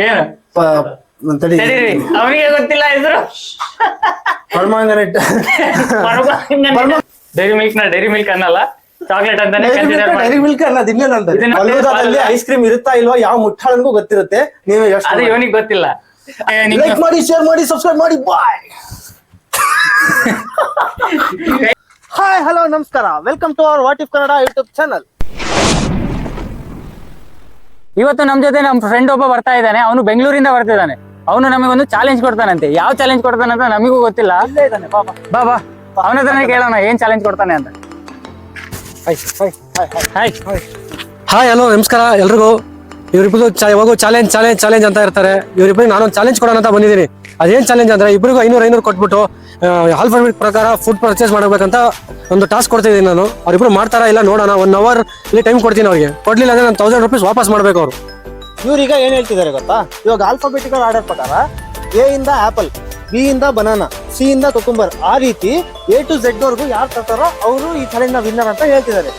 ಏನು ತಡಿ ಅವನಿಗೆ ಗೊತ್ತಿಲ್ಲ ಹೆಸರು. ಪರ್ಮಾಂಗನೇಟ್ ಡೈರಿ ಮಿಲ್ಕ್ ಅನ್ನಲ್ಲ, ಚಾಕ್ಲೇಟ್ ಅಂತಾನೆ ಕನ್ಸಿಡರ್ ಮಾಡಿ. ಡೈರಿ ಮಿಲ್ಕ್ ಅನ್ನೋದು ಇನ್ನೇನಂತ ಇದನ್ನ ಫಲೂದಾದಲ್ಲಿ ಐಸ್ ಕ್ರೀಮ್ ಇರುತ್ತಾ ಇಲ್ವಾ ಯಾವ ಮುಟ್ಟಾಳನ್ಗೂ ಗೊತ್ತಿರುತ್ತೆ. ನೀವೇ ಅದು ಯೋಚನೆ ಇವನಿಗೆ ಗೊತ್ತಿಲ್ಲ. ಲೈಕ್ ಮಾಡಿ, ಶೇರ್ ಮಾಡಿ, ಸಬ್ಸ್ಕ್ರೈಬ್ ಮಾಡಿ. ಬಾಯ್. ಹಾಯ್, ಹಲೋ, ನಮಸ್ಕಾರ. Welcome to our what if Kannada YouTube channel. ಇವತ್ತು ನಮ್ ಜೊತೆ ನಮ್ ಫ್ರೆಂಡ್ ಒಬ್ಬ ಬರ್ತಾ ಇದ್ದಾನೆ. ಅವನು ಬೆಂಗಳೂರಿಂದ ಬರ್ತಿದ್ದಾನೆ. ಅವನು ನಮಗೊಂದು ಚಾಲೆಂಜ್ ಕೊಡ್ತಾನಂತೆ. ಯಾವ ಚಾಲೆಂಜ್ ಕೊಡ್ತಾನೆ ಅಂತ ನಮಗೂ ಗೊತ್ತಿಲ್ಲ. ಇಲ್ಲೇ ಇದ್ದಾನೆ, ಬಾಬಾ. ಬಾ ಅವನ ಹತ್ರನೇ ಕೇಳೋಣ ಏನ್ ಚಾಲೆಂಜ್ ಕೊಡ್ತಾನೆ ಅಂತ. ಹಾಯ್, ಹಲೋ, ನಮಸ್ಕಾರ ಎಲ್ರಿಗೂ. ಇವರಿಬ್ರು ಯಾವಾಗೂ ಚಾಲೆಂಜ್ ಅಂತ ಇರ್ತಾರೆ. ಇವರಿಬ್ಬರಿಗೆ ನಾನೊಂದು ಚಾಲೆಂಜ್ ಕೊಡೋಣ ಅಂತ ಬಂದಿದ್ದೀನಿ. ಅದೇನ್ ಚಾಲೆಂಜ್ ಅಂದ್ರೆ ಇಬ್ಬರಿಗೂ 500 ಕೊಟ್ಬಿಟ್ಟು ಆಲ್ಫಾಬೆಟ್ ಪ್ರಕಾರ ಫುಡ್ ಪರ್ಚೇಸ್ ಮಾಡಬೇಕಂತ ಒಂದು ಟಾಸ್ಕ್ ಕೊಡ್ತಿದ್ದೀನಿ ನಾನು. ಅವ್ರಿಬ್ರು ಮಾಡ್ತಾರಾ ಇಲ್ಲ ನೋಡೋಣ. 1 hour ಇಲ್ಲಿ ಟೈಮ್ ಕೊಡ್ತೀನಿ ಅವ್ರಿಗೆ. ಕೊಡ್ಲಿಲ್ಲ ಅಂದ್ರೆ ನಾನು 1000 rupees ವಾಪಸ್ ಮಾಡ್ಬೇಕು ಅವರು. ಇವ್ರೀಗ ಏನ್ ಹೇಳ್ತಿದ್ದಾರೆ ಗೊತ್ತಾ? ಇವಾಗ ಆಲ್ಫಾಬೆಟಿಕಲ್ ಆರ್ಡರ್ ಪ್ರಕಾರ ಎ ಇಂದ ಆಪಲ್, ಬಿ ಇಂದ ಬನಾನಾ, ಸಿ ಇಂದ ಕೊಕುಂಬರ್, ಆ ರೀತಿ A to Z ವರ್ಗು ಯಾರು ತರ್ತಾರೋ ಅವರು ಈ ಚಾಲೆಂಜ್ ನ ವಿನ್ನರ್ ಅಂತ ಹೇಳ್ತಿದ್ದಾರೆ.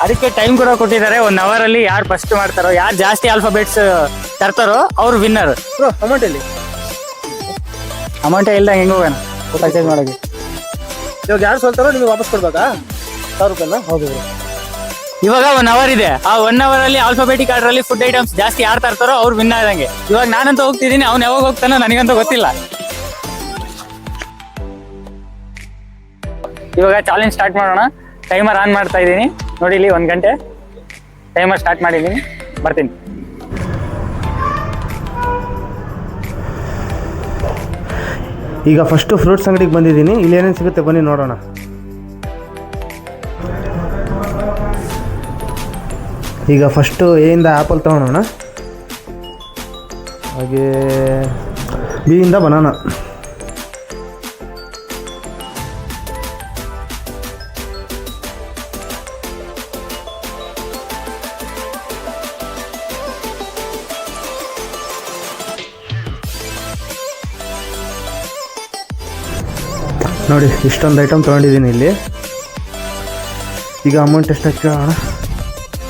ಅದಕ್ಕೆ ಟೈಮ್ ಕೂಡ ಕೊಟ್ಟಿದ್ದಾರೆ. 1 hour ಅಲ್ಲಿ ಯಾರು ಫಸ್ಟ್ ಮಾಡ್ತಾರೋ, ಯಾರು ಜಾಸ್ತಿ ಆಲ್ಫಾಬೆಟ್ಸ್ ತರ್ತಾರೋ ಅವ್ರು ವಿನ್ನರ್. ಬ್ರೋ, ಅಮೌಂಟ್ ಎಲ್ಲಿ? ಅಮೌಂಟ್ ಇಲ್ದಂಗೆ ಹೆಂಗ್ ಹೋಗೋಣ ಪರ್ಚೇಸ್ ಮಾಡೋಕೆ? ಇವಾಗ ಯಾರು ಸೋಲ್ತಾರೋ ನಿಮಗೆ ವಾಪಸ್ ಕೊಡ್ಬೇಕಾ 1000 ರೂಪಾಯಿನ? ಹೌದು ಬ್ರೋ. ಇವಾಗ 1 hour ಇದೆ. ಆ 1 hour ಅಲ್ಲಿ ಆಲ್ಫಾಬೆಟಿಕ್ ಆರ್ಡರ್ ಅಲ್ಲಿ ಫುಡ್ ಐಟಮ್ಸ್ ಜಾಸ್ತಿ ಯಾರು ತರ್ತಾರೋ ಅವ್ರು ವಿನ್ ಆದಂಗೆ. ಇವಾಗ ನಾನಂತ ಹೋಗ್ತಿದ್ದೀನಿ, ಅವ್ನು ಯಾವಾಗ ಹೋಗ್ತಾನೋ ನನಗಂತ ಗೊತ್ತಿಲ್ಲ. ಇವಾಗ ಚಾಲೆಂಜ್ ಸ್ಟಾರ್ಟ್ ಮಾಡೋಣ. ಟೈಮರ್ ಆನ್ ಮಾಡ್ತಾ ಇದ್ದೀನಿ ನೋಡಿ. ಇಲ್ಲಿ 1 ಗಂಟೆ ಟೈಮರ್ ಸ್ಟಾರ್ಟ್ ಮಾಡಿದ್ದೀನಿ. ಬರ್ತೀನಿ. ಈಗ ಫಸ್ಟ್ ಫ್ರೂಟ್ಸ್ ಅಂಗಡಿಗೆ ಬಂದಿದ್ದೀನಿ. ಇಲ್ಲಿ ಏನೇನು ಸಿಗುತ್ತೆ ಬನ್ನಿ ನೋಡೋಣ. ಈಗ ಫಸ್ಟು ಎ ಇಂದ ಆ್ಯಪಲ್ ತೊಗೊಳೋಣ. ಹಾಗೆ ಬಿ ಇಂದ ಬನಾನಾ, ನೋಡಿ ಇಷ್ಟೊಂದು ಐಟಮ್ ತೊಗೊಂಡಿದ್ದೀನಿ ಇಲ್ಲಿ. ಈಗ ಅಮೌಂಟ್ ಎಷ್ಟು ಕೇಳೋಣ.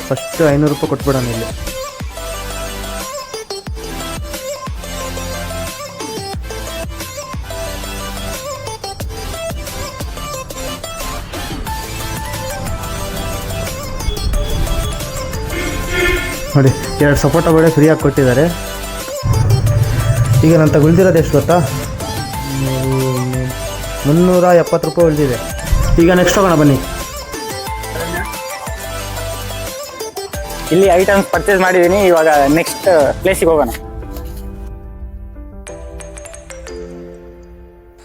ಫಸ್ಟ್ 500 ರೂಪಾಯಿ ಕೊಟ್ಬಿಡೋಣ ಇಲ್ಲಿ. ನೋಡಿ 2 ಸಪೋಟ ಬೇಳೆ ಫ್ರೀಯಾಗಿ ಕೊಟ್ಟಿದ್ದಾರೆ. ಈಗ ನಾನು ತಗೊಳ್ದಿರೋದು ಎಷ್ಟು ಗೊತ್ತಾ? 370 ರೂಪಾಯಿ ಉಳಿದಿದೆ. ಈಗ ನೆಕ್ಸ್ಟ್ ಹೋಗೋಣ ಬನ್ನಿ. ಇಲ್ಲಿ ಐಟಮ್ಸ್ ಪರ್ಚೇಸ್ ಮಾಡಿದ್ದೀನಿ. ಇವಾಗ ನೆಕ್ಸ್ಟ್ ಪ್ಲೇಸಿಗೆ ಹೋಗೋಣ.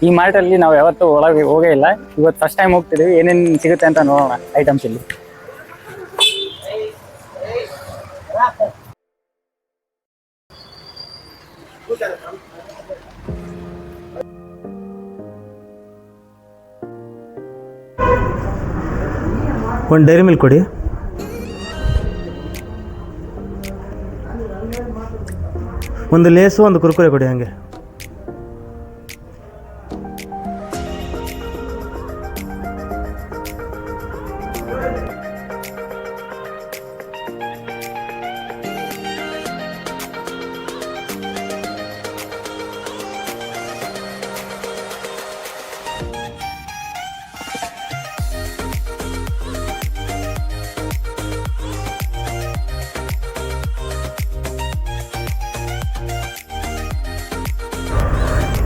ಈ ಮಾರ್ಟಲ್ಲಿ ನಾವು ಯಾವತ್ತೂ ಒಳಗೆ ಹೋಗೇ ಇಲ್ಲ. ಇವತ್ತು ಫಸ್ಟ್ ಟೈಮ್ ಹೋಗ್ತಿದ್ದೀವಿ. ಏನೇನು ಸಿಗುತ್ತೆ ಅಂತ ನೋಡೋಣ ಐಟಮ್ಸ್ ಇಲ್ಲಿ. ಒಂದು ಡೈರಿ ಮಿಲ್ಕ್ ಕೊಡಿ. ಒಂದು ಲೇಸು, ಒಂದು ಕುರ್ಕುರೆ ಕೊಡಿ ಹಂಗೆ.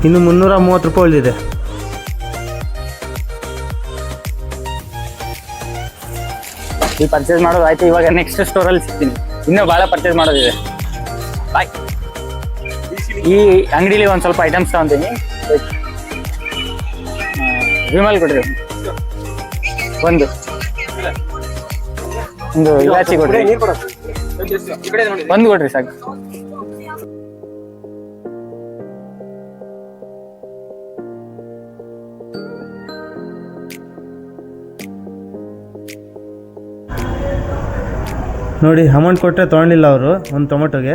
ಇನ್ನು 330 ರೂಪಾಯಿ ಉಳಿದಿದೆ. ಈ ಪರ್ಚೇಸ್ ಮಾಡೋದು ಆಯ್ತು. ಇವಾಗ ನೆಕ್ಸ್ಟ್ ಸ್ಟೋರಲ್ಲಿ ಸಿಗ್ತೀನಿ. ಇನ್ನೂ ಭಾಳ ಪರ್ಚೇಸ್ ಮಾಡೋದಿದೆ. ಬಾಯ್. ಈ ಅಂಗಡಿಲಿ ಒಂದು ಸ್ವಲ್ಪ ಐಟಮ್ಸ್ ತಗೊಂತೀನಿ. ವಿಮಲ್ ಕೊಡ್ರಿ. ಒಂದು ಇಲಾಚಿ ಕೊಡ್ರಿ. ಒಂದು ಕೊಡ್ರಿ ಸಾಕು. ನೋಡಿ ಅಮೌಂಟ್ ಕೊಟ್ಟರೆ ತೊಗೊಂಡಿಲ್ಲ ಅವರು ಒಂದು ಟೊಮೆಟೊಗೆ.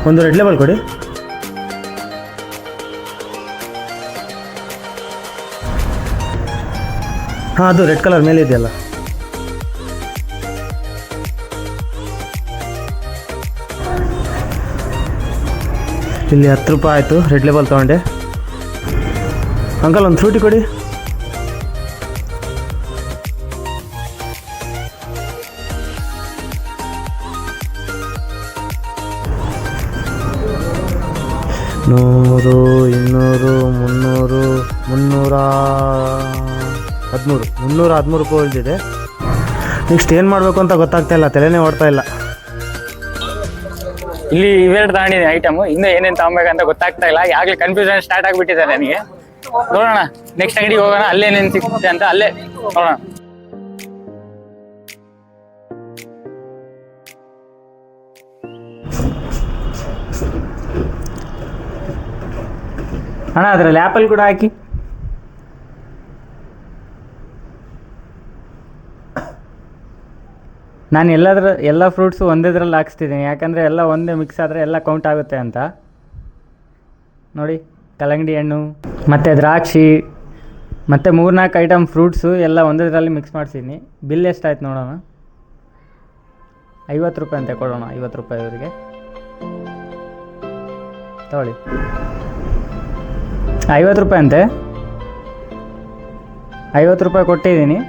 ಒಂದು ರೆಡ್ ಲೇಬಲ್ ಕೊಡಿ. ಹಾಂ ಅದು ರೆಡ್ ಕಲರ್ ಮೇಲೆ ಇದೆಯಲ್ಲ. ಇಲ್ಲಿ 10 ರೂಪಾಯಿ ಆಯಿತು. ರೆಡ್ ಲೇಬಲ್ ತೊಗೊಂಡೆ. ಅಂಕಲ್ ಒಂದು ಫ್ರೂಟಿ ಕೊಡಿ. ನೂರು, 200, 300, 313 ರೂಪಾಯಿ ಉಳಿದಿದೆ. ನೆಕ್ಸ್ಟ್ ಏನು ಮಾಡಬೇಕು ಅಂತ ಗೊತ್ತಾಗ್ತಾ ಇಲ್ಲ, ತಲೆನೇ ಓಡ್ತಾ ಇಲ್ಲ. ಇಲ್ಲಿ ಇವೆರಡು ತಗೊಂಡಿದ್ದೀನಿ ಐಟಮ್. ಇನ್ನು ಏನೇನು ತಗೊಬೇಕಂತ ಗೊತ್ತಾಗ್ತಾ ಇಲ್ಲ. ಯಾಗ್ಲೇ ಕನ್ಫ್ಯೂಷನ್ ಸ್ಟಾರ್ಟ್ ಆಗಿಬಿಟ್ಟಿದೆ ನನಗೆ. ನೋಡೋಣ ನೆಕ್ಸ್ಟ್ ಅಂಗಡಿಗೆ ಹೋಗೋಣ, ಅಲ್ಲೇನೇನು ಸಿಗುತ್ತೆ ಅಂತ ಅಲ್ಲೇ ನೋಡೋಣ. ಅಣ್ಣ ಅದರಲ್ಲಿ ಆ್ಯಪಲ್ ಕೂಡ ಹಾಕಿ. ನಾನು ಎಲ್ಲ ಫ್ರೂಟ್ಸು ಒಂದೇದ್ರಲ್ಲಿ ಹಾಕ್ಸ್ತಿದ್ದೀನಿ, ಯಾಕಂದರೆ ಎಲ್ಲ ಒಂದೇ ಮಿಕ್ಸ್ ಆದರೆ ಎಲ್ಲ ಕೌಂಟ್ ಆಗುತ್ತೆ ಅಂತ. ನೋಡಿ, ಕಲ್ಲಂಗಡಿ ಹಣ್ಣು ಮತ್ತು ದ್ರಾಕ್ಷಿ ಮತ್ತು 3-4 ಐಟಮ್ ಫ್ರೂಟ್ಸು ಎಲ್ಲ ಒಂದೇದ್ರಲ್ಲಿ ಮಿಕ್ಸ್ ಮಾಡಿಸಿದ್ದೀನಿ. ಬಿಲ್ ಎಷ್ಟಾಯ್ತು ನೋಡೋಣ. 50 ರೂಪಾಯಿ ಅಂತೆ, ಕೊಡೋಣ 50 ರೂಪಾಯಿ ಇವರಿಗೆ. ತಗೊಳ್ಳಿ, 50 ರೂಪಾಯಿ ಅಂತೆ. 50 ರೂಪಾಯಿ ಕೊಟ್ಟಿದ್ದೀನಿ.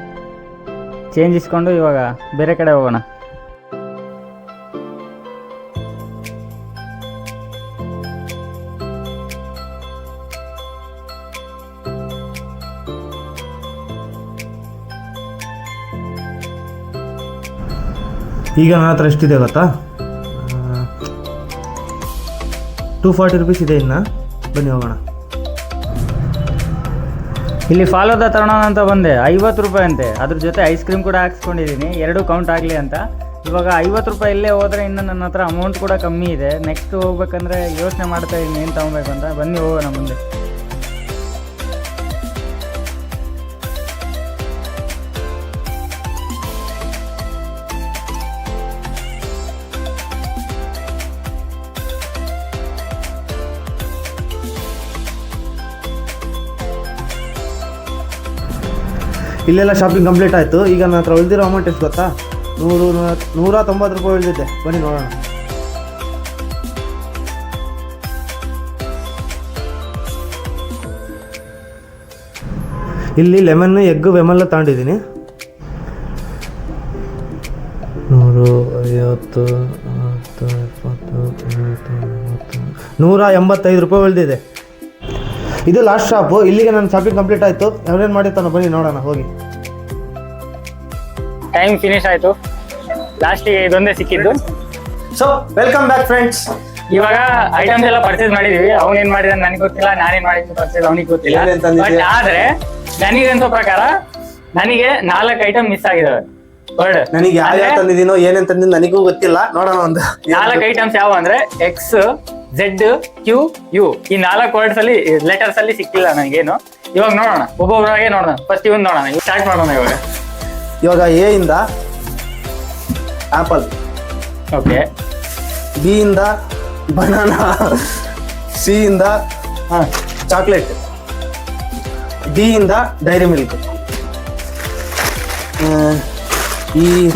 ಚೇಂಜ್ ಇಸ್ಕೊಂಡು ಇವಾಗ ಬೇರೆ ಕಡೆ ಹೋಗೋಣ. ಈಗ ನನ್ನ ಹತ್ರ ಎಷ್ಟಿದೆ ಗೊತ್ತಾ? 240 ರೂಪೀಸ್ ಇದೆ. ಇನ್ನು ಬನ್ನಿ ಹೋಗೋಣ. ಇಲ್ಲಿ ಫಾಲೋದ ತರೋಣ ಅಂತ ಬಂದೆ. 50 ರೂಪಾಯಿ ಅಂತೆ. ಅದ್ರ ಜೊತೆ ಐಸ್ ಕ್ರೀಮ್ ಕೂಡ ಹಾಕ್ಸ್ಕೊಂಡಿದ್ದೀನಿ, 2 ಕೌಂಟ್ ಆಗಲಿ ಅಂತ. ಇವಾಗ 50 ರೂಪಾಯಿ ಇಲ್ಲೇ ಹೋದರೆ ಇನ್ನು ನನ್ನ ಹತ್ರ ಅಮೌಂಟ್ ಕೂಡ ಕಮ್ಮಿ ಇದೆ. ನೆಕ್ಸ್ಟ್ ಹೋಗ್ಬೇಕಂದ್ರೆ ಯೋಚನೆ ಮಾಡ್ತಾ ಇದ್ದೀನಿ ಏನು ತೊಗೊಬೇಕು ಅಂತ. ಬನ್ನಿ ಹೋಗೋಣ ಮುಂದೆ. ಇಲ್ಲೆಲ್ಲ ಶಾಪಿಂಗ್ ಕಂಪ್ಲೀಟ್ ಆಯಿತು. ಈಗ ನನ್ನ ಹತ್ರ ಉಳಿದಿರೋ ಅಮೌಂಟ್ ಎಷ್ಟು ಗೊತ್ತಾ? 190 ರೂಪಾಯಿ ಉಳಿದಿದೆ. ಬನ್ನಿ ನೋಡೋಣ. ಇಲ್ಲಿ ಲೆಮನ್, ಎಗ್, ವೆಮೆಲ್ಲ ತಗೊಂಡಿದ್ದೀನಿ. 150, 185 ರೂಪಾಯಿ ಉಳಿದಿದೆ. ಇದು ಲಾಸ್ಟ್ ಶಾಪು. ಇಲ್ಲಿಗೆ ನನ್ನ ಶಾಪಿಂಗ್ ಕಂಪ್ಲೀಟ್ ಆಯಿತು. ಯಾರೇನು ಮಾಡಿರ್ತಾನೋ ಬನ್ನಿ ನೋಡೋಣ ಹೋಗಿ. ಟೈಮ್ ಫಿನಿಶ್ ಆಯಿತು. ಲಾಸ್ಟಿಗೆ ಇದೊಂದೇ ಸಿಕ್ಕಿದ್ದು. So welcome back friends. ಇವಾಗ ಐಟಮ್ಸ್ ಎಲ್ಲ ಪರ್ಚೇಸ್ ಮಾಡಿದೀವಿ. ಅವನೇನ್ ಮಾಡಿದ ನನಗೆ ಗೊತ್ತಿಲ್ಲ, ನಾನೇನ್ ಮಾಡಿದ್ದು ಪರ್ಚೇಸ್ ಅವನಿಗೆ ಗೊತ್ತಿಲ್ಲ. ಏನೇನ್ ತಂದಿದ್ಯಾ? ಬಟ್ ಆದ್ರೆ ನನಗಂತ ಪ್ರಕಾರ ನನಗೆ 4 ಐಟಮ್ ಮಿಸ್ ಆಗಿದಾವೆ. ವರ್ಡ್ ನನಗೆ ಯಾವ ತಂದಿದ್ದೀನೋ ಏನೇನ್ ತಂದಿದ್ದು ನನಗೂ ಗೊತ್ತಿಲ್ಲ. ನೋಡೋಣ ಒಂದು 4 ಐಟಮ್ಸ್ ಯಾವ ಅಂದ್ರೆ ಎಕ್ಸ್, ಝೆಡ್, ಕ್ಯೂ, ಯು. ಈ 4 ವರ್ಡ್ಸ್ ಅಲ್ಲಿ, ಲೆಟರ್ಸ್ ಅಲ್ಲಿ ಸಿಕ್ಕಿಲ್ಲ ನನಗೇನು. ಇವಾಗ ನೋಡೋಣ, ಒಬ್ಬೊಬ್ಬರಾಗೆ ನೋಡೋಣ. ಫಸ್ಟ್ ಇವನ್ ನೋಡೋಣ, ಸ್ಟಾರ್ಟ್ ಮಾಡೋಣ ಇವಾಗ ಎ ಇಂದ ಆಪಲ್, ಓಕೆ. ಬಿ ಇಂದ ಬನಾನಾ, ಸಿ ಇಂದ ಚಾಕ್ಲೇಟ್, ಡಿ ಇಂದ ಡೈರಿ ಮಿಲ್ಕ್.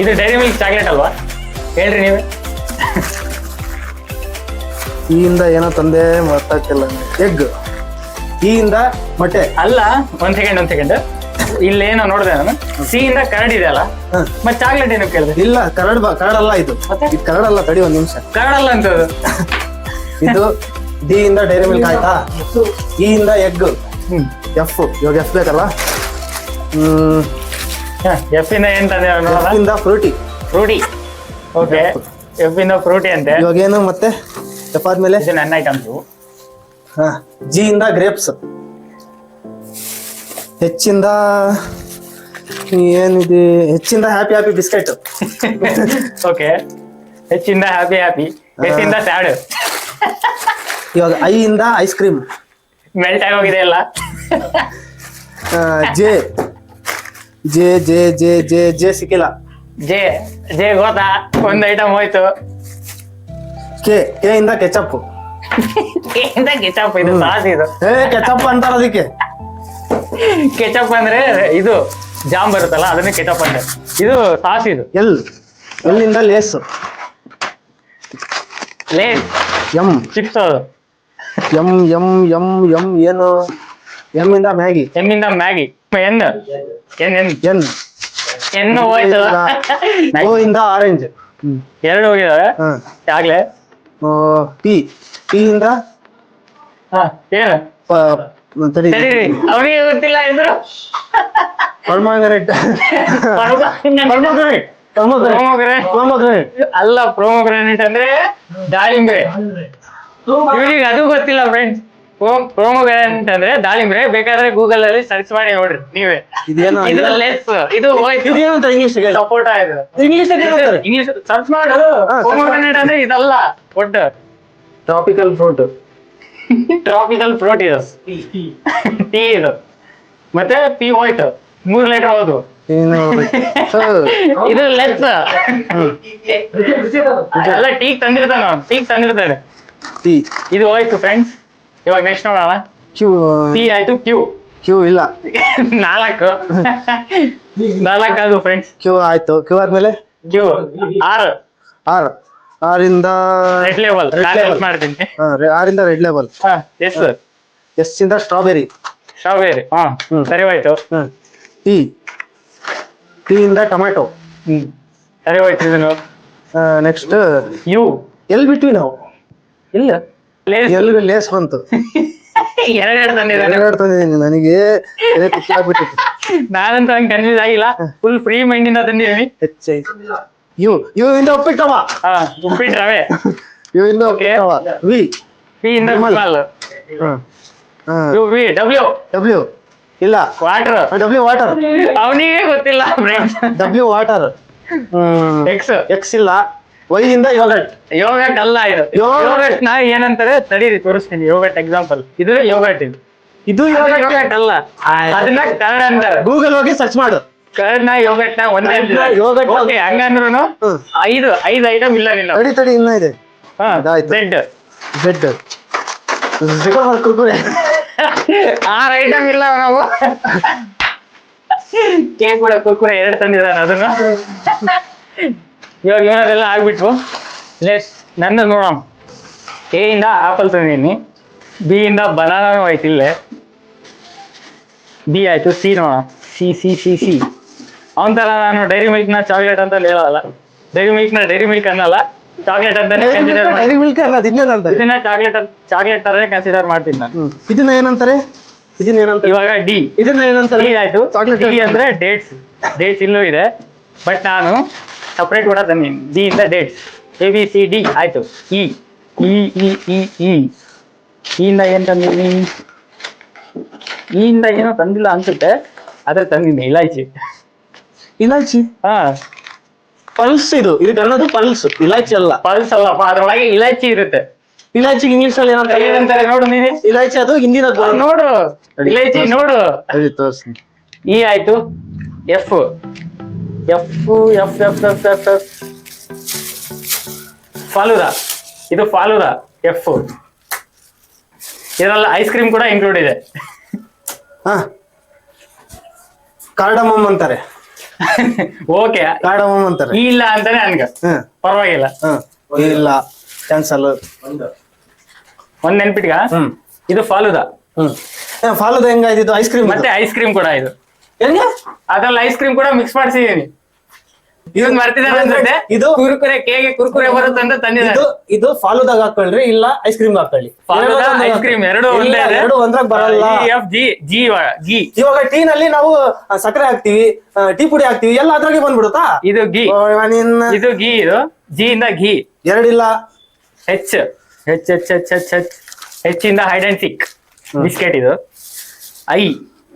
ಇದು ಡೈರಿ ಮಿಲ್ಕ್ ಚಾಕ್ಲೇಟ್ ಅಲ್ವಾ? ಹೇಳ್ರಿ ನೀವೇ. ಈ ಇಂದ ಏನೋ ತಂದೆ ಗೊತ್ತಾಗ್ತಿಲ್ಲ. ಎಗ್. ಈ ಇಂದ ಮೊಟ್ಟೆ. ಅಲ್ಲ, ಒಂದ್ ಸೆಕೆಂಡ್. ಇಲ್ಲೇನೋ ನೋಡಿದೆ ನಾನು. ಸಿ ಇಂದ ಕರಡ್ ಇದೆ ಅಲ್ಲ, ಮತ್ತೆ ಚಾಕ್ಲೇಟ್ ಏನೋ ಕೇಳಿದೆ. ಇಲ್ಲ, ಕರಡಲ್ಲ ಇದು. ಇದು ಕರಡಲ್ಲ, ತಡಿ ಒಂದ್ ನಿಮಿಷ. ಕರಡಲ್ಲ ಅಂತ ಇದು ಡಿ ಇಂದ ಡೈರಿ ಮಿಲ್ಕ್ ಆಯ್ತಾ? ಇ ಇಂದ ಎಗ್. ಎಫ್. ಇವಾಗ ಎಫ್ ಬೇಕಲ್ಲ. ಎಫ್ ಇಂದ ಏನ್ ತಂದೆ ಎಫ್ ಇಂದ ಫ್ರೂಟಿ. ಓಕೆ. ಎಫ್ ಇಂದ ಫ್ರೂಟಿ ಅಂತೆ. ಇವಾಗ ಏನು ಮತ್ತೆ ಎಫ್ ಆದ್ಮೇಲೆ? ಇದು ನನ್ನ ಐಟಮ್ಸು. ಜಿ ಇಂದ ಗ್ರೇಪ್ಸ್. ಹೆಚ್ಚಿಂದ ಏನಿದೆ? ಹೆಚ್ಚಿಂದ ಹ್ಯಾಪಿ ಬಿಸ್ಕೆಟ್. ಓಕೆ. ಹೆಚ್ಚಿಂದ ಹ್ಯಾಪಿ. ಹೆಚ್ಚಿಂದ ಸ್ಯಾಡ್. ಇವಾಗ ಐ ಇಂದ ಐಸ್ ಕ್ರೀಮ್. ಮೆಲ್ಟ್ ಆಗಿ ಹೋಗಿದೆ ಎಲ್ಲ. J J J J J J ಸಿಕ್ಕಿಲ್ಲ. ಜೆ ಗೊತ್ತಾ? ಒಂದ್ ಐಟಮ್ ಹೋಯ್ತು. ಕೆ ಇಂದ ಕೆಚಪ್. ಕೆಚಪ್. ಇದು ಸಾಸ್. ಇದು ಕೆಚಪ್ ಅಂತಾರ ಅದಕ್ಕೆ. ಕೆಚಪ್ ಅಂದ್ರೆ ಇದು ಜಾಮ್ ಬರುತ್ತಲ್ಲ ಅದನ್ನ ಕೆಚಪ್ ಅಂತಾರೆ. ಇದು ಸಾಸ್, ಇದು ಎಲ್ಲಿಂದ ಲೇಸ್. Lays um chips. ಅದು ಎಂ ಎಂ ಎಂ ಎಂ ಏನು? ಎಂ ಇಂದ ಮ್ಯಾಗಿ. ಎಮ್ಮಿಂದ Maggi. N N N N ಎನ್ನು ಹೋಯ್ತು. ಓ ಇಂದ ಆರೆಂಜ್. ಎರಡು ಹೋಗಿದಾವೆ ಆಗ್ಲೇ. ಟಿ ಇಂದ ಏನು ತಡಿ, ಅವನಿಗೆ ಗೊತ್ತಿಲ್ಲ ಇದ್ರು. ಪರ್ಮಾಗ್ರೆನೇಟ್. ಅಲ್ಲ, ಪ್ರೋಮೋಗ್ರಾನೇಟ್ ಅಂದ್ರೆ ದಾಳಿಂಬೆ. ಇವನಿಗೆ ಅದು ಗೊತ್ತಿಲ್ಲ ಫ್ರೆಂಡ್ಸ್. ಪ್ರೋಮೋಗ್ರಾನೇಟ್ ಅಂದ್ರೆ ದಾಳಿಂಬೆ. ಬೇಕಾದ್ರೆ ಗೂಗಲ್ ಅಲ್ಲಿ ಸರ್ಚ್ ಮಾಡಿ ನೋಡ್ರಿ ನೀವೇ. ಇದೇನೋ ಇದು ಲೆಸ್, ಇದು ಇದೇನಂತ ಇಂಗ್ಲಿಷ್ ಸಪೋರ್ಟ್ ಆಯ್ತು. ಇಂಗ್ಲಿಷ್ ಸರ್ಚ್ ಮಾಡು. ಪ್ರೋಮೋಗ್ರಾನೇಟ್ ಅಂದ್ರೆ ಇದಲ್ಲ, ಒಟ್ಟು ಟ್ರಾಪಿಕಲ್ ಫ್ರೂಟ್. ಟ್ರಾಪಿಕಲ್ ಫ್ರೂಟ್ ಇದು. ಟೀ ಇದು. ಮತ್ತೆ ಪಿ ವೈಟ್ 3 ಲೀಟರ್ ಹೌದು. ಇದು ಲೆಸ್. ಎಲ್ಲ ಟೀಗ್ ತಂದಿರ್ತಾನೆ. ಟಿ ಇದು ಹೋಯ್ತು ಫ್ರೆಂಡ್ಸ್. ಇವಾಗ ನೆಕ್ಸ್ಟ್ ನೋಡೋಣ. ಕ್ಯೂ. ಟಿ ಆಯ್ತು. ಕ್ಯೂ ಇಲ್ಲ. 4 ಅದು ಫ್ರೆಂಡ್ಸ್. ಕ್ಯೂ ಆಯ್ತು. ಕ್ಯೂ ಆದ್ಮೇಲೆ ಕ್ಯೂ. ಆರ್. ಇಂದ ರೆಡ್ ಲೇಬಲ್ ಮಾಡ್ತೀನಿ. ಆರಿಂದ ರೆಡ್ ಲೇಬಲ್. ಎಸ್. ಎಸ್ ಇಂದ ಸ್ಟ್ರಾಬೆರಿ. ಸರಿ ಹೋಯ್ತು. ಟಿ ಇಂದ ಟೊಮ್ಯಾಟೊ. ಸರಿ ಹೋಯ್ತು. ಇದನ್ನು ನೆಕ್ಸ್ಟ್ ಯು. ಎಲ್ ಬಿಟ್ವಿ ನಾವು? ಇಲ್ಲ, ಎಲ್ಗೂ ಲೇಸ್ ಬಂತು. ಎರಡು ತಂದಿದ್ದಾನೆ. ಎರಡು ತಂದಿದ್ದೀನಿ. ನನಗೆ ಆಗ್ಬಿಟ್ಟಿತ್ತು. ನಾನಂತೂ ಹಂಗೆ ಕನ್ಫ್ಯೂಸ್ ಆಗಿಲ್ಲ. ಫುಲ್ ಫ್ರೀ ಮೈಂಡ್ ಇಂದ ತಂದಿದ್ದೀನಿ. ಯು ಇಂದ ಉಪ್ಪಿಟ್ಟವ. ಉಪ್ಪಿಟ್ಟು ರವೆ. ಯು ಇಂದ ಉಪ್ಪಿಟ್ಟವ. ವಿ ಇಂದ ವಿಮಲ್. ಡಬ್ಲ್ಯೂ ಇಲ್ಲ. ವಾಟರ್. W water. ಅವನಿಗೆ ಗೊತ್ತಿಲ್ಲ ಫ್ರೆಂಡ್ಸ್. W water. ಎಕ್ಸ್ ಇಲ್ಲ. ವೈ ಇಂದ ಯೋಗಟ್. ಯೋಗಟ್ ಅಲ್ಲ ಇದು. ಯೋಗಟ್ ನಾ ಏನಂತಾರೆ ತಡೀರಿ ತೋರಿಸ್ತೀನಿ. Yoghurt example. ಇದು ಯೋಗಟ್. ಇದು ಯೋಗಟ್ ಅಲ್ಲ, ಅದನ್ನ ಕನ್ನಡ ಅಂತಾರೆ. ಗೂಗಲ್ ಹೋಗಿ ಸರ್ಚ್ ಮಾಡು. ಕರ್ನ ಯೋಗಟ್ ನ ಒಂದೇ ಯೋಗಟ್. ಹಂಗಂದ್ರು ಐದು ಐಟಮ್ ಇಲ್ಲ. ತಡಿ ಇನ್ನ ಇದೆ. ಝೆಡ್. ಆರು ಐಟಮ್ ಇಲ್ಲ. ನಾವು ಕೇಕ್ ಕೂಡ ಕುರ್ಕುರೆ 2 ತಂದಿದ್ದಾನೆ. ಅದನ್ನ ಇವಾಗ ಏನಾದೆಲ್ಲ ಆಗ್ಬಿಟ್ವು. ನನ್ನ ನೋಡೋಣ. ಎ ಇಂದ ಆಪಲ್ ತಂದಿದ್ದೀನಿ. ಬಿ ಇಂದ ಬನಾನೂ ಆಯ್ತು. ಇಲ್ಲೇ ಬಿ ಆಯ್ತು. ಸಿ ನೋಡೋಣ. ಸಿ ಅವನ ತರ ನಾನು ಡೈರಿ ಮಿಲ್ಕ್ ನ ಚಾಕ್ಲೇಟ್ ಅಂತ ಹೇಳಲ್ಲ. ಡೈರಿ ಮಿಲ್ಕ್ ಅನ್ನಲ್ಲ, ಚಾಕ್ಲೇಟ್ ಅಂತಾನೆ ಕನ್ಸಿಡರ್ ಮಾಡಿ. ಇದನ್ನ ಚಾಕ್ಲೇಟ್ ತರನೇ ಕನ್ಸಿಡರ್ ಮಾಡ್ತೀನಿ ನಾನು. ಇದನ್ನ ಏನಂತಾರೆ? ಇವಾಗ ಡಿ. ಇದನ್ನ ಏನಂತಾರೆ? ಆಯ್ತು. ಡಿ ಅಂದ್ರೆ ಡೇಟ್ಸ್ ಇಲ್ಲೂ ಇದೆ, ಬಟ್ ನಾನು ಸಪ್ರೇಟ್ ಕೂಡ ತಂದೀನಿ. ಡಿ ಇಂದ ಡೇಟ್ಸ್. ABCD ಆಯ್ತು. ಇ ಇಂದ ಏನ್ ತಂದೀನಿ? ಇಂದ ಏನೋ ತಂದಿಲ್ಲ ಅನ್ಸುತ್ತೆ, ಆದ್ರೆ ತಂದಿನಿ. ಇಲಾಯ್ಚಿ. ಪಲ್ಸ್. ಇದು ಅನ್ನೋದು ಪಲ್ಸ್. ಇಲಾಯ್ಚಿ ಅಲ್ಲ. ಪಲ್ಸ್ ಅಲ್ಲಪ್ಪ, ಅದ್ರೊಳಗೆ ಇಲಾಯ್ಚಿ ಇರುತ್ತೆ. ಇಲಾಯ್ಚಿ ಇಂಗ್ಲಿಷ್ ಅಲ್ಲಿ ಏನಂತಾರೆ ನೋಡು ನೀನು. ಇಲಾಯ್ಚಿ ಅದು ಹಿಂದಿನ ನೋಡು. ಇಲಾಯ್ಚಿ ನೋಡು. ಇ ಆಯ್ತು. ಎಫ್. ಫಾಲೂದಾ. ಇದು ಫಾಲೂದಾ. ಎಫ್. ಇದರಲ್ಲಿ ಐಸ್ ಕ್ರೀಮ್ ಕೂಡ ಇನ್ಕ್ಲೂಡ್ ಇದೆ. ಕಾರ್ಡಮಮ್ ಅಂತಾರೆ. ಓಕೆ, ಕಾರ್ಡಮಮ್ ಅಂತಾರೆ. ಇಲ್ಲ ಅಂತಾನೆ ನನ್ಗೆ ಪರವಾಗಿಲ್ಲ. ಇಲ್ಲ, ಕ್ಯಾನ್ಸಲ್. ಒಂದ್ ನೆನ್ಪಿಟ್ಗ. ಇದು ಫಾಲೂದಾ. ಫಾಲೂದಾ ಹೆಂಗಾಯ್ತು? Ice cream. ಮತ್ತೆ ಐಸ್ ಕ್ರೀಮ್ ಕೂಡ ಇದು. ಅದ್ರಲ್ಲಿ ಐಸ್ ಕ್ರೀಮ್ ಕೂಡ ಮಿಕ್ಸ್ ಮಾಡಿಸಿದೀನಿ. ಇದನ್ನ ಮರ್ತಿದ್ದಾನೆ ಅನ್ಸುತ್ತೆ. ಇದು ಕುರ್ಕುರೆ ಬರುತ್ತೆ ಅಂತ ತಂದಿದ್ದಾರೆ. ಇದು ಫಾಲೂದಾಗ ಹಾಕೊಳ್ಳ್ರಿ, ಇಲ್ಲ ಐಸ್ ಕ್ರೀಮ್ ಹಾಕೊಳ್ಳಿ. ಐಸ್ ಕ್ರೀಮ್ ಎರಡು ಒಂದ್ರಾಗ ಬರಲ್ಲ. ಇವಾಗ ಟೀ ನಲ್ಲಿ ನಾವು ಸಕ್ಕರೆ ಹಾಕ್ತಿವಿ, ಟೀ ಪುಡಿ ಹಾಕ್ತಿವಿ, ಎಲ್ಲ ಅದ್ರಾಗೆ ಬಂದ್ಬಿಡುತ್ತಾ? ಇದು ಘೀ. ಇದು ಘೀ. ಇದು ಜಿ ಇಂದ ಘೀ. ಎರಡಿಲ್ಲ. ಹೆಚ್ ಇಂದ ಹೈಡ್ ಅಂಡ್ ಸಿಕ್ ಬಿಸ್ಕೆಟ್. ಇದು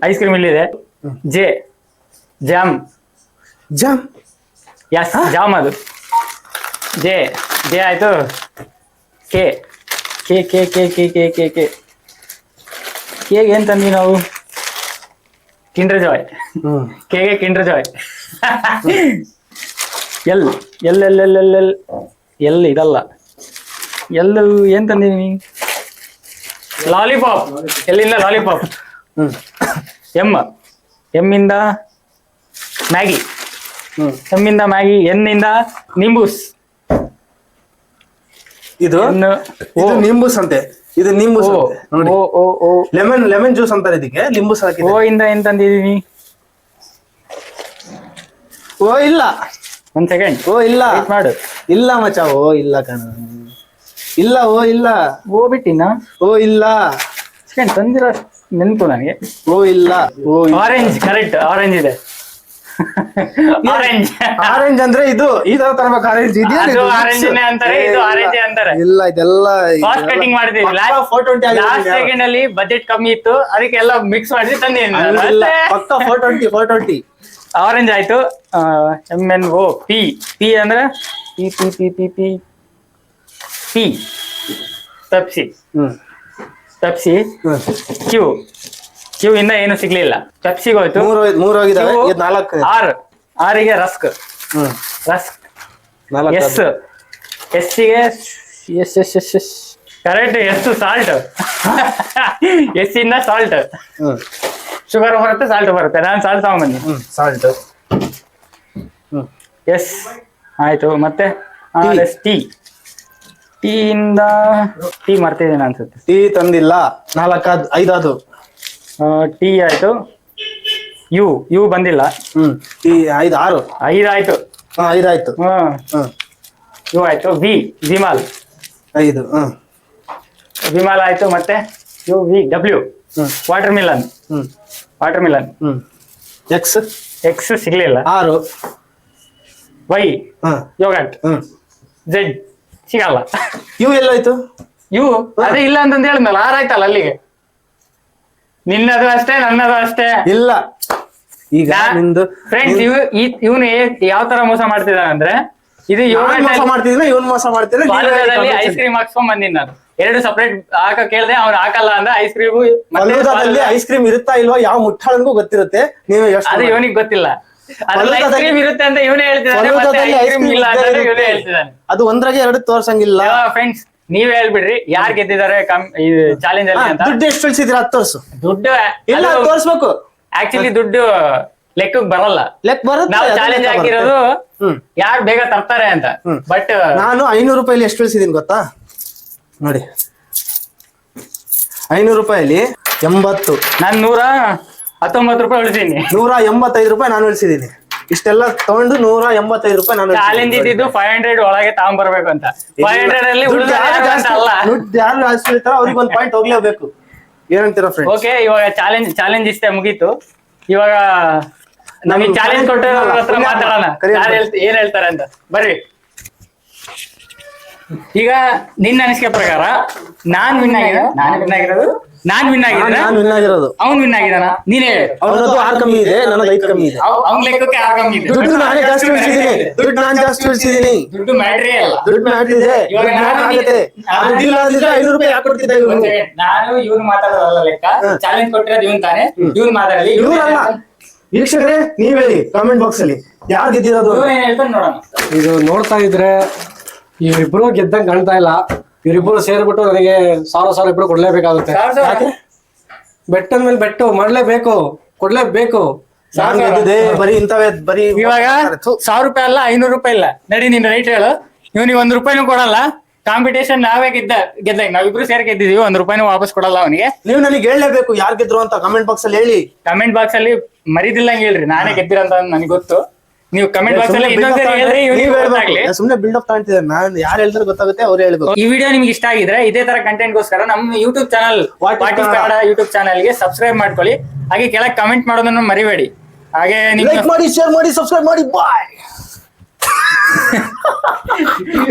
ಐಸ್ ಕ್ರೀಮ್ ಇಲ್ಲಿದೆ. J jam. ಯಸ್, ಜಾಮ್ ಅದು. ಜೆ ಆಯ್ತು. ಕೆ ಏನ್ ತಂದ್ವಿ ನಾವು? Kinder Joy. ಕೆಗೆ ಕಿಂಡರ್ ಜಾಯ್. ಎಲ್ ಇದಲ್ಲ. ಎಲ್ಲೂ ಏನ್ ತಂದೀನಿ? ಲಾಲಿಪಾಪ್. ಎಲ್ಲಿಂದ ಲಾಲಿಪಾಪ್. ಎಮ್ ಇಂದ ಮ್ಯಾಗಿ. ಹ್ಮ್. ಎಮ್ಮಿಂದ ಮ್ಯಾಗಿ, ಎನ್ನಿಂದ ನಿಂಬೂಸ್. ಇದು ಇದು ನಿಂಬೂಸ್ ಅಂತೆ. ಇದು ನಿಂಬೂಸ್ ಅಂತೆ. ನೋಡಿ, ಲೆಮನ್ ಜ್ಯೂಸ್ ಅಂತಾರೆ ಇದಕ್ಕೆ. ನಿಂಬೂಸ್ ಹಾಕಿದೆ. ಓ ಇಂದ ಏನ್ ತಂದಿದೀನಿ? ಓ ಇಲ್ಲ, ಒಂದ್ ಸೆಕೆಂಡ್. ಓ ಇಲ್ಲ ಮಾಡು. ಇಲ್ಲ ಮಚ್ಚ, ಓ ಇಲ್ಲ ಕಣ, ಇಲ್ಲ, ಓ ಇಲ್ಲ, ಓ ಬಿಟ್ಟಿನ. ಓ ಇಲ್ಲ, ಸೆಕೆಂಡ್ ತಂದಿರೋ ನೆನ್ಪು ನನಗೆ. ಓ ಇಲ್ಲ, ಓ ಆರೆಂಜ್. ಕರೆಕ್ಟ್, ಆರೆಂಜ್ ಇದೆ. ಆರೆಂಜ್. ಆರೆಂಜ್ ಅಂದ್ರೆ ಇದು ಈ ತರ ತರಬೇಕು. ಆರೆಂಜ್ ಅದು ಆರೆಂಜ್ ಅಂತಾರೆ, ಇದು ಆರೆಂಜ್ ಅಂತಾರೆ. ಇಲ್ಲ, ಇದೆಲ್ಲ ಕಾಸ್ಟ್ ಕಟಿಂಗ್ ಮಾಡಿದೀವಿ. ಲಾಸ್ಟ್ ಸೆಕೆಂಡ್ ಅಲ್ಲಿ ಬಜೆಟ್ ಕಮ್ಮಿ ಇತ್ತು, ಅದಕ್ಕೆ ಎಲ್ಲ ಮಿಕ್ಸ್ ಮಾಡಿ ತಂದಿದ್ದೀನಿ. ಪಕ್ಕ 420. ಆರೆಂಜ್ ಆಯ್ತು. MNO P. ಪಿ ಅಂದ್ರೆ P P P P P P Pepsi. Pepsi. Q. Q ಇಂದ ಏನು ಸಿಗ್ಲಿಲ್ಲ. ಪೆಪ್ಸಿಗೆ ಹೋಯ್ತು. ಮೂರು ಹೋಗಿದಾವೆ. ಇದು 4. ಆರಿಗೆ ರಸ್ಕ್. ರಸ್ಕ್. ಎಸ್. ಎಸ್ಸಿಗೆ ಎಸ್ ಕರೆಕ್ಟ್. ಎಷ್ಟು ಸಾಲ್ಟ್. ಎಸ್ ಇಂದ ಸಾಲ್ಟ್. ಶುಗರ್ ಬರುತ್ತೆ, ಸಾಲ್ಟ್ ಬರುತ್ತೆ. ನಾನು ಸಾಲ್ಟ್ ತಗೊಂಡ್ಬನ್ನಿ. ಸಾಲ್ಟ್. ಎಸ್ ಆಯ್ತು. ಮತ್ತೆ ಟೀ. ಟೀ ಇಂದ ಟೀ ಮರ್ತಿದ್ದೇನೆ ಅನ್ಸುತ್ತೆ. ಟೀ ತಂದಿಲ್ಲ. 5 ಅದು. ಟೀ ಆಯ್ತು. ಯು ಬಂದಿಲ್ಲ. ಟೀ 5, 6. 5 ಆಯ್ತು. 5 ಆಯ್ತು. ಯು ಆಯ್ತು. ವಿಮಾಲ್. 5. ವಿಮಾಲ್ ಆಯ್ತು. ಮತ್ತೆ W. ವಾಟರ್ ಮಿಲನ್. ಎಕ್ಸ್ ಸಿಗ್ಲಿಲ್ಲ. 6. ವೈ. ಯೋಗಟ್. Z ಸಿಗಲ್ಲ. ಯು ಎಲ್ಲಾಯ್ತು? ಯು ಅದೇ ಇಲ್ಲ ಅಂತಂದ ಹೇಳಿದ್ನಲ್ಲ. 6 ಆಯ್ತಲ್ಲ ಅಲ್ಲಿಗೆ. ನಿನ್ನದು ಅಷ್ಟೇ, ನನ್ನದು ಅಷ್ಟೇ. ಇಲ್ಲ ಈಗ ನಿಂದು ಫ್ರೆಂಡ್ಸ್. ಇವನು ಯಾವ ತರ ಮೋಸ ಮಾಡ್ತಿದ್ದಾನೆ ಅಂದ್ರೆ, ಇದು ಮೋಸ ಮಾಡ್ತಿದ್ರೆ ಇವನ್ ಮೋಸ ಮಾಡ್ತಿದ್ರೆ. ಐಸ್ ಕ್ರೀಮ್ ಹಾಕ್ಸ್ಕೊಂಡ್ ಬಂದಿನಿ ನಾನು. 2 ಸಪರೇಟ್ ಹಾಕ ಕೇಳ್ದೆ, ಅವ್ನು ಹಾಕಲ್ಲ ಅಂದ. ಐಸ್ ಕ್ರೀಮ್ ಐಸ್ ಕ್ರೀಮ್ ಇರುತ್ತಾ ಇಲ್ವಾ ಯಾವ ಮುಟ್ಟಾಳನ್ಗೂ ಗೊತ್ತಿರುತ್ತೆ. ನೀವು ಅದು ಇವನಿಗೆ ಗೊತ್ತಿಲ್ಲ. ಐಸ್ ಕ್ರೀಮ್ ಇರುತ್ತೆ ಅಂತ ಇವನೇ ಹೇಳ್ತಿದ್ದಾನೆ. ಅದು 1ಗೆ 2 ತೋರ್ಸಂಗಿಲ್ಲ. ಫ್ರೆಂಡ್ಸ್ ನೀವೇ ಹೇಳ್ಬಿಡ್ರಿ ಯಾರು ಗೆದ್ದಿದ್ದಾರೆ ಚಾಲೆಂಜ್ ಅಲ್ಲಿ ಅಂತ. ದುಡ್ಡು ಎಷ್ಟು ಕಳ್ಸಿದ್ರ? 10 ತೋರ್ಸು. ದುಡ್ಡು ಇಲ್ಲ ತೋರ್ಸ್ಬೇಕು. ಆಕ್ಚುಲಿ ದುಡ್ಡು ಲೆಕ್ಕಕ್ಕೆ ಬರಲ್ಲ. ಲೆಕ್ಕ ಬರುತ್ತೆ. ನಾವು ಚಾಲೆಂಜ್ ಹಾಕಿರೋದು ಯಾರು ಬೇಗ ತರ್ತಾರೆ ಅಂತ. ಬಟ್ ನಾನು 500 ರೂಪಾಯಿಲಿ ಎಷ್ಟು ಉಳಿಸಿದೀನಿ ಗೊತ್ತಾ? ನೋಡಿ, 500 ರೂಪಾಯಿಲಿ 80. ನಾನು 119 ರೂಪಾಯಿ ಉಳಿಸೀನಿ. 185 ರೂಪಾಯಿ ನಾನು ಉಳಿಸಿದೀನಿ. ಇಷ್ಟೆಲ್ಲ ತಗೊಂಡು 185 ರೂಪಾಯಿ ನಾನು. ಚಾಲೆಂಜ್ ಇದ್ದಿದ್ದು 500 ಒಳಗೆ ತಗೊಂಡ್ಬರ್ಬೇಕು ಅಂತ. 500 ಅಲ್ಲಿ ಯಾರು ಜಾಸ್ತಿ ಇರ್ತಾರೋ ಅವ್ರಿಗೆ 1 ಪಾಯಿಂಟ್ ಹೋಗ್ಲೇಬೇಕು. ಏನಂತೀರಾ ಫ್ರೆಂಡ್ಸ್? ಓಕೆ, ಇವಾಗ ಚಾಲೆಂಜ್ ಇಷ್ಟೇ ಮುಗೀತು. ಇವಾಗ ನಮಗೆ ಚಾಲೆಂಜ್ ಕೊಟ್ಟಿರೋರ ಹತ್ರ ಮಾತಾಡೋಣ. ಏನ್ ಹೇಳ್ತಾರೆ ಅಂತ ಬರ್ರಿ. ಈಗ ನಿನ್ನ ಅನಿಸಿಕೆ ಪ್ರಕಾರ ನಾನ್ ವಿನ್ ಆಗಿರೋದು ಅವ್ನ್ ವಿನ್ ಆಗಿದಾನ? ನೀನೇ ಹೇಳು. ಅವನದು 6 ಕಮ್ಮಿ ಇದೆ, ನನ್ನದು 5 ಕಮ್ಮಿ ಇದೆ. ಅವ್ನ್ ಲೆಕ್ಕಕ್ಕೆ 6 ಕಮ್ಮಿ ಇದೆ. ದುಡ್ಡು ನಾನೇ ಜಾಸ್ತಿ ಉಳಿಸಿದೀನಿ. ದುಡ್ಡು ಮ್ಯಾಟ್ರೇ ಅಲ್ಲ. ದುಡ್ಡು ಮ್ಯಾಟ್ರ್ ಇದೆ. ದುಡ್ಡಿಲ್ಲ ಅಂದಿದ್ರೆ 500 ರೂಪಾಯಿ ಯಾಕೆ ಕೊಡ್ತಿದ್ದೆ? ನಾನು ಇವ್ನು ಮಾತಾಡೋದಲ್ಲ ಲೆಕ್ಕ. ಚಾಲೆಂಜ್ ಕೊಟ್ಟಿರೋದು ಇವನ್ ತಾನೆ. ಇವ್ನು ಮಾತಾಡಲಿ. ಇವ್ರಲ್ಲ. ವೀಕ್ಷಕರೇ ನೀವ್ ಹೇಳಿ ಕಾಮೆಂಟ್ ಬಾಕ್ಸ್ ಅಲ್ಲಿ ಯಾರು ಗೆದ್ದಿರೋದು? ಏನ್ ಹೇಳ್ತಾರೆ ನೋಡೋಣ. ಇದು ನೋಡ್ತಾ ಇದ್ರೆ ಇವರಿಬ್ರು ಗೆದ್ದಂಗ್ ಕಾಣ್ತಾ ಇಲ್ಲ. ಇವರಿಬ್ರು ಸೇರ್ಬಿಟ್ಟು ನನಗೆ 1000 ಇಬ್ರು ಕೊಡ್ಲೇಬೇಕಾಗುತ್ತೆ. ಬೆಟ್ಟದ ಮೇಲೆ ಬೆಟ್ಟು ಮಾಡ್ಲೇಬೇಕು, ಕೊಡ್ಲೇಬೇಕು. ಬರೀ ಇಂಥವೇ ಬರೀ. ಇವಾಗ 1000 ರೂಪಾಯಿ ಅಲ್ಲ, 500 ರೂಪಾಯಿ ಇಲ್ಲ. ನಡಿ ನಿನ್ ರೈಟ್ ಹೇಳು. ಇವನಿಗೆ 1 ರೂಪಾಯಿನೂ ಕೊಡಲ್ಲ. ಕಾಂಪಿಟೇಷನ್ ನಾವೇ ಗೆದ್ದಾಗ ನಾವಿಬ್ರು ಸೇರಿ ಗೆದ್ದಿದೀವಿ. 1 ರೂಪಾಯಿನೂ ವಾಪಸ್ ಕೊಡಲ್ಲ ಅವನಿಗೆ. ನೀವು ನನಗೆ ಹೇಳಲೇಬೇಕು ಯಾರು ಗೆದ್ರು ಅಂತ ಕಮೆಂಟ್ ಬಾಕ್ಸ್ ಅಲ್ಲಿ ಹೇಳಿ. ಕಮೆಂಟ್ ಬಾಕ್ಸ್ ಅಲ್ಲಿ ಮರಿದಿಲ್ಲಂಗೆ ಹೇಳ್ರಿ. ನಾನೇ ಗೆದ್ದಿರಂತ ನನಗೆ ಗೊತ್ತು. ನೀವು ಕಮೆಂಟ್ ಬಾಕ್ಸ್ ಅಲ್ಲಿ ಇನ್ನೊಂದ್ಸರಿ ಹೇಳ್ರಿ. ಸುಮ್ಮನೆ ಬಿಲ್ಡಪ್ ಕಾಣ್ತಿದ್ದಾರೆ. ನಾನು ಯಾರು ಹೇಳ್ತಾರೆ ಗೊತ್ತಾಗುತ್ತೆ, ಅವ್ರು ಹೇಳ್ಬೇಕು. ಈ ವಿಡಿಯೋ ನಿಮ್ಗೆ ಇಷ್ಟ ಆಗಿದ್ರೆ ಇದೇ ತರ ಕಂಟೆಂಟ್ ಗೋಸ್ಕರ ನಮ್ಮ ಯೂಟ್ಯೂಬ್ ಚಾನಲ್ ಕನ್ನಡ ಯೂಟ್ಯೂಬ್ ಚಾನಲ್ಗೆ ಸಬ್ಸ್ಕ್ರೈಬ್ ಮಾಡ್ಕೊಳ್ಳಿ. ಹಾಗೆ ಕೆಳಗೆ ಕಮೆಂಟ್ ಮಾಡೋದನ್ನು ಮರಿಬೇಡಿ. ಹಾಗೆ ಲೈಕ್ ಮಾಡಿ, ಶೇರ್ ಮಾಡಿ, ಸಬ್ಸ್ಕ್ರೈಬ್ ಮಾಡಿ. ಬಾಯ್.